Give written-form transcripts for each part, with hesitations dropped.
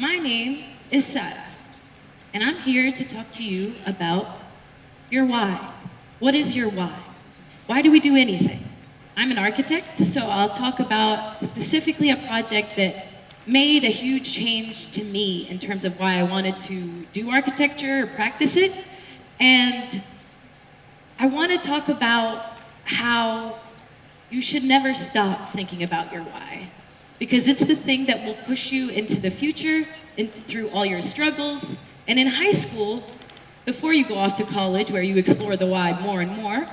My name is Sarah, and I'm here to talk to you about your why. What is your why? Why do we do anything? I'm an architect, so I'll talk about specifically a project that made a huge change to me in terms of why I wanted to do architecture or practice it. And I want to talk about how you should never stop thinking about your why, because it's the thing that will push you into the future, through all your struggles. And in high school, before you go off to college where you explore the why more and more,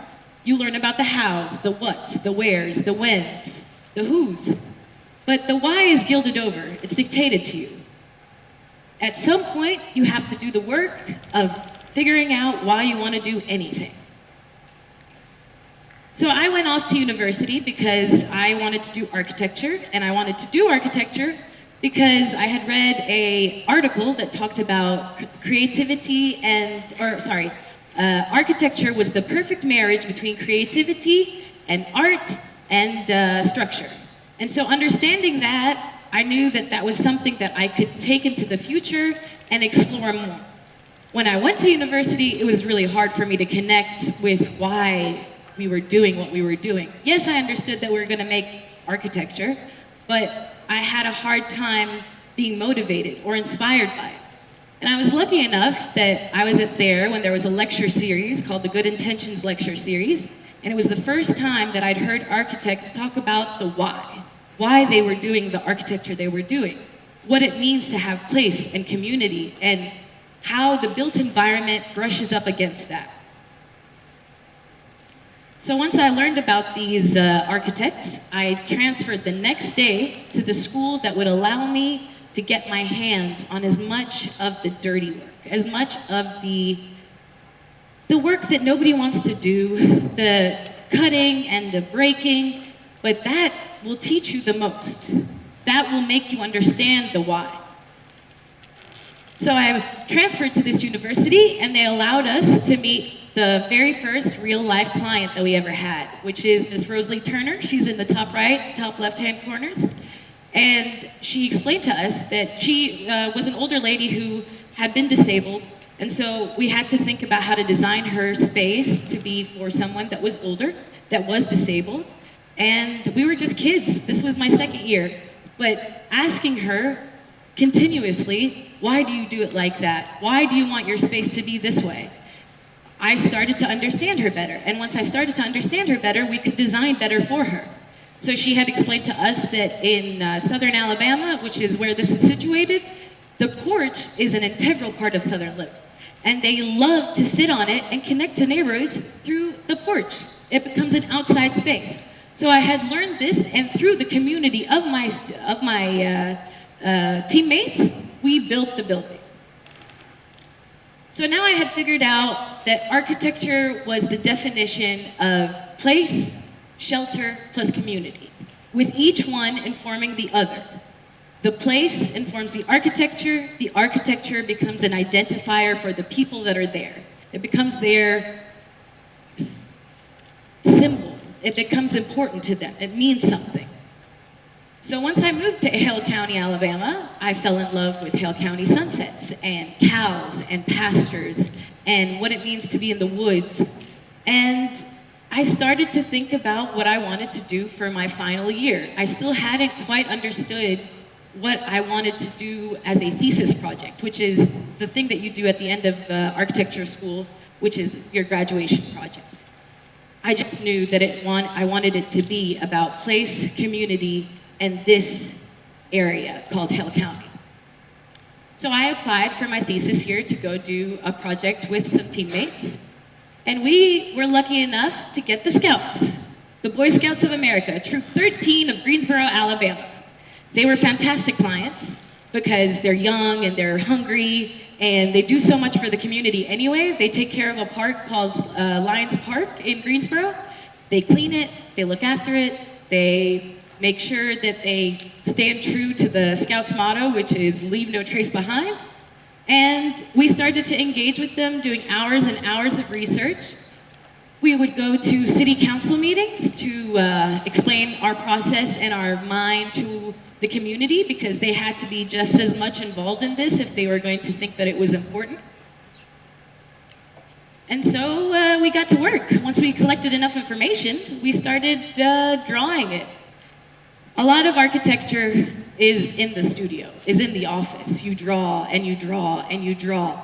you learn about the hows, the whats, the wheres, the whens, the whos. But the why is gilded over, it's dictated to you. At some point, you have to do the work of figuring out why you want to do anything. So I went off to university because I wanted to do architecture, and I wanted to do architecture because I had read an article that talked about creativity architecture was the perfect marriage between creativity and art and structure. And so understanding that, I knew that that was something that I could take into the future and explore more. When I went to university, it was really hard for me to connect with why we were doing what we were doing. Yes, I understood that we were going to make architecture, but I had a hard time being motivated or inspired by it. And I was lucky enough that I was there when there was a lecture series called the Good Intentions Lecture Series, and it was the first time that I'd heard architects talk about the why they were doing the architecture they were doing, what it means to have place and community, and how the built environment brushes up against that. So once I learned about these architects, I transferred the next day to the school that would allow me to get my hands on as much of the dirty work, as much of the work that nobody wants to do, the cutting and the breaking, but that will teach you the most. That will make you understand the why. So I transferred to this university, and they allowed us to meet the very first real-life client that we ever had, which is Miss Rosalie Turner. She's in the top right, top left-hand corners. And she explained to us that she was an older lady who had been disabled, and so we had to think about how to design her space to be for someone that was older, that was disabled. And we were just kids. This was my second year. But asking her continuously, why do you do it like that? Why do you want your space to be this way? I started to understand her better. And once I started to understand her better, we could design better for her. So she had explained to us that in southern Alabama, which is where this is situated, the porch is an integral part of Southern living. And they love to sit on it and connect to neighbors through the porch. It becomes an outside space. So I had learned this, and through the community of my teammates, we built the building. So now I had figured out that architecture was the definition of place, shelter, plus community, with each one informing the other. The place informs the architecture becomes an identifier for the people that are there. It becomes their symbol. It becomes important to them. It means something. So once I moved to Hale County, Alabama, I fell in love with Hale County sunsets and cows and pastures and what it means to be in the woods. And I started to think about what I wanted to do for my final year. I still hadn't quite understood what I wanted to do as a thesis project, which is the thing that you do at the end of architecture school, which is your graduation project. I just knew that I wanted it to be about place, community, and this area called Hale County. So I applied for my thesis year to go do a project with some teammates, and we were lucky enough to get the Scouts, the Boy Scouts of America, Troop 13 of Greensboro, Alabama. They were fantastic clients because they're young and they're hungry and they do so much for the community anyway. They take care of a park called Lions Park in Greensboro. They clean it, they look after it, they make sure that they stand true to the Scouts motto, which is leave no trace behind. And we started to engage with them, doing hours and hours of research. We would go to city council meetings to explain our process and our mind to the community, because they had to be just as much involved in this if they were going to think that it was important. And so we got to work. Once we collected enough information, we started drawing it. A lot of architecture is in the studio, is in the office. You draw and you draw and you draw.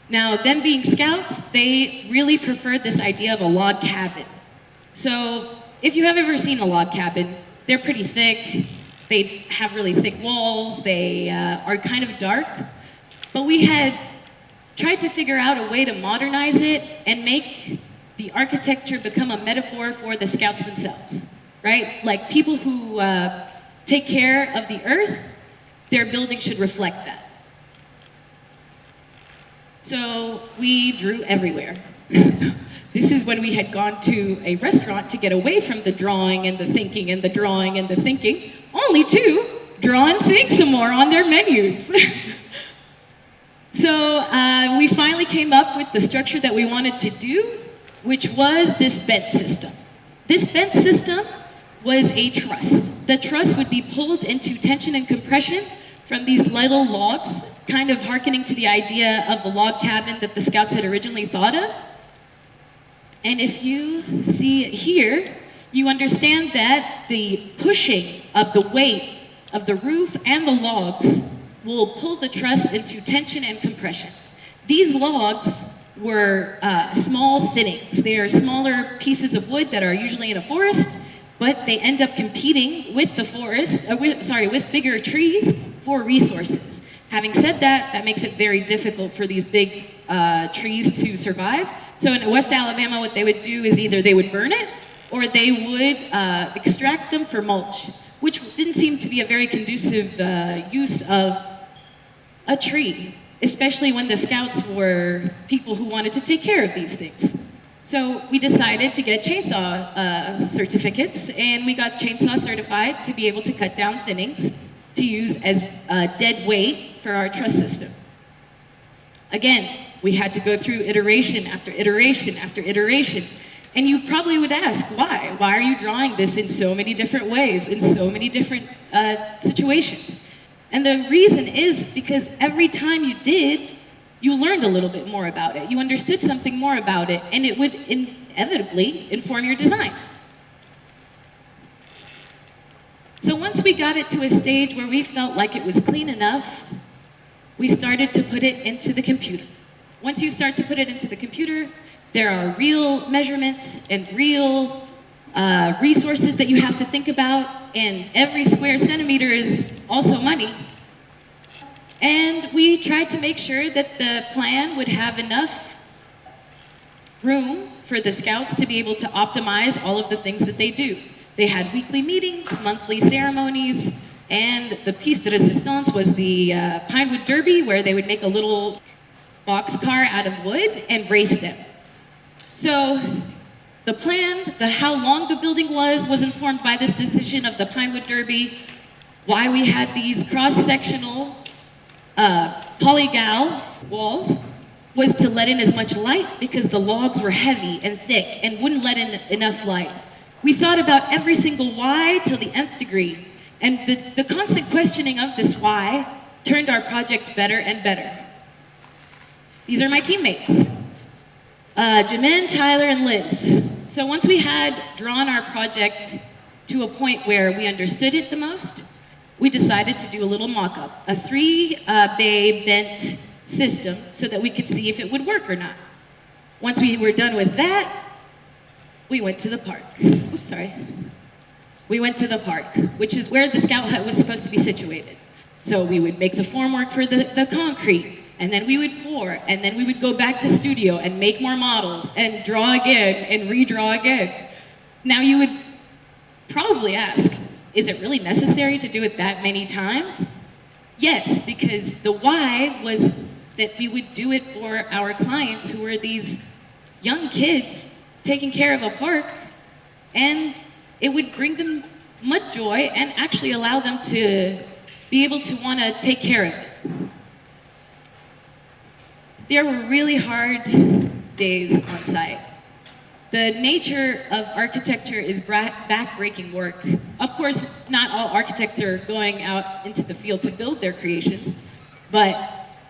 Now, them being scouts, they really preferred this idea of a log cabin. So if you have ever seen a log cabin, they're pretty thick. They have really thick walls. They are kind of dark. But we had tried to figure out a way to modernize it and make the architecture become a metaphor for the scouts themselves, right? Like people who take care of the earth, their building should reflect that. So we drew everywhere. This is when we had gone to a restaurant to get away from the drawing and the thinking and the drawing and the thinking, only to draw and think some more on their menus. So we finally came up with the structure that we wanted to do, which was this bent system. This bent system was a truss. The truss would be pulled into tension and compression from these little logs, kind of hearkening to the idea of the log cabin that the scouts had originally thought of. And if you see it here, you understand that the pushing of the weight of the roof and the logs will pull the truss into tension and compression. These logs were small thinnings. They are smaller pieces of wood that are usually in a forest, but they end up competing with the forest, with bigger trees for resources. Having said that, that makes it very difficult for these big trees to survive. So in West Alabama, what they would do is either they would burn it or they would extract them for mulch, which didn't seem to be a very conducive use of a tree, especially when the scouts were people who wanted to take care of these things. So we decided to get chainsaw certificates, and we got chainsaw certified to be able to cut down thinnings to use as dead weight for our truss system. Again, we had to go through iteration after iteration after iteration. And you probably would ask, why? Why are you drawing this in so many different ways, in so many different situations? And the reason is because every time you did, you learned a little bit more about it. You understood something more about it, and it would inevitably inform your design. So once we got it to a stage where we felt like it was clean enough, we started to put it into the computer. Once you start to put it into the computer, there are real measurements and real resources that you have to think about, and every square centimeter is also money. And we tried to make sure that the plan would have enough room for the scouts to be able to optimize all of the things that they do. They had weekly meetings, monthly ceremonies, and the piece de resistance was the Pinewood Derby, where they would make a little boxcar out of wood and race them. So the plan, how long the building was informed by this decision of the Pinewood Derby. Why we had these cross-sectional polygal walls was to let in as much light, because the logs were heavy and thick and wouldn't let in enough light. We thought about every single why till the nth degree, and the constant questioning of this why turned our project better and better. These are my teammates, Jamin, Tyler, and Liz. So once we had drawn our project to a point where we understood it the most, we decided to do a little mock-up, a 3-bay bent system, so that we could see if it would work or not. Once we were done with that, we went to the park. Oops, sorry. We went to the park, which is where the scout hut was supposed to be situated. So we would make the formwork for the concrete, and then we would pour, and then we would go back to studio and make more models, and draw again, and redraw again. Now you would probably ask, is it really necessary to do it that many times? Yes, because the why was that we would do it for our clients, who were these young kids taking care of a park, and it would bring them much joy and actually allow them to be able to want to take care of it. There were really hard days on site. The nature of architecture is back-breaking work. Of course, not all architects are going out into the field to build their creations, but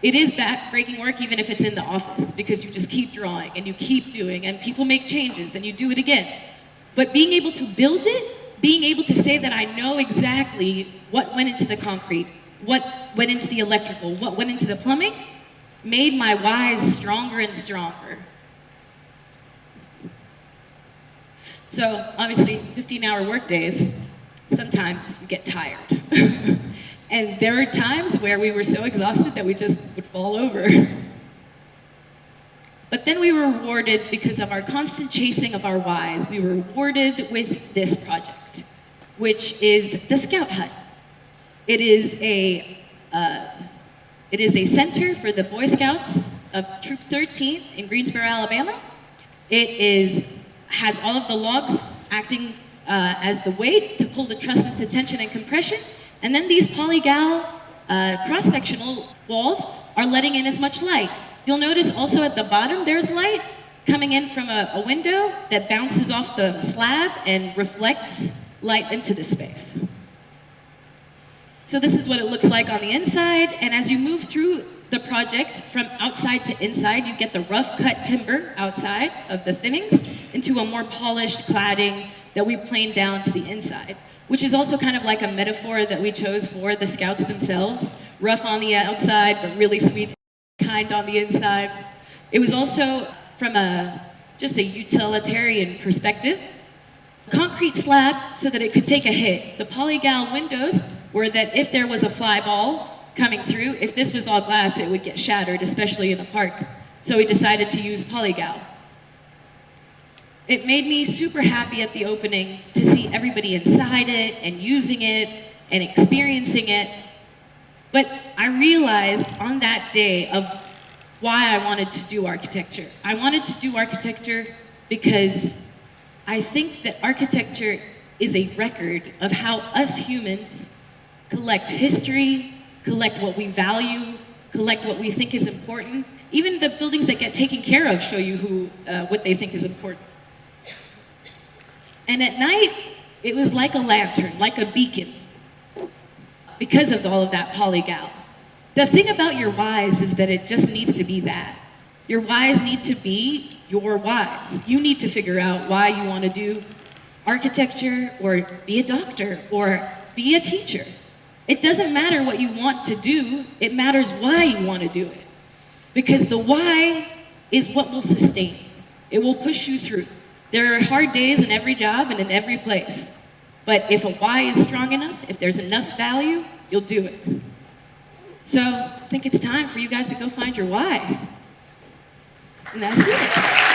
it is back-breaking work even if it's in the office, because you just keep drawing and you keep doing, and people make changes and you do it again. But being able to build it, being able to say that I know exactly what went into the concrete, what went into the electrical, what went into the plumbing, made my whys stronger and stronger. So obviously, 15-hour work days, sometimes you get tired. And there are times where we were so exhausted that we just would fall over. But then we were rewarded because of our constant chasing of our whys. We were rewarded with this project, which is the Scout Hut. It is a center for the Boy Scouts of Troop 13 in Greensboro, Alabama. It has all of the logs acting as the weight to pull the truss into tension and compression. And then these polygal cross-sectional walls are letting in as much light. You'll notice also at the bottom there's light coming in from a window that bounces off the slab and reflects light into the space. So this is what it looks like on the inside, and as you move through the project from outside to inside, you get the rough cut timber outside of the thinnings into a more polished cladding that we planed down to the inside, which is also kind of like a metaphor that we chose for the Scouts themselves. Rough on the outside, but really sweet, kind on the inside. It was also from just a utilitarian perspective. Concrete slab so that it could take a hit. The polygal windows were that if there was a fly ball coming through, if this was all glass, it would get shattered, especially in the park. So we decided to use polygal. It made me super happy at the opening to see everybody inside it and using it and experiencing it. But I realized on that day of why I wanted to do architecture. I wanted to do architecture because I think that architecture is a record of how us humans collect history, collect what we value, collect what we think is important. Even the buildings that get taken care of show you what they think is important. And at night, it was like a lantern, like a beacon, because of all of that polygal. The thing about your whys is that it just needs to be that. Your whys need to be your whys. You need to figure out why you want to do architecture, or be a doctor, or be a teacher. It doesn't matter what you want to do, it matters why you want to do it. Because the why is what will sustain you. It will push you through. There are hard days in every job and in every place. But if a why is strong enough, if there's enough value, you'll do it. So I think it's time for you guys to go find your why. And that's it.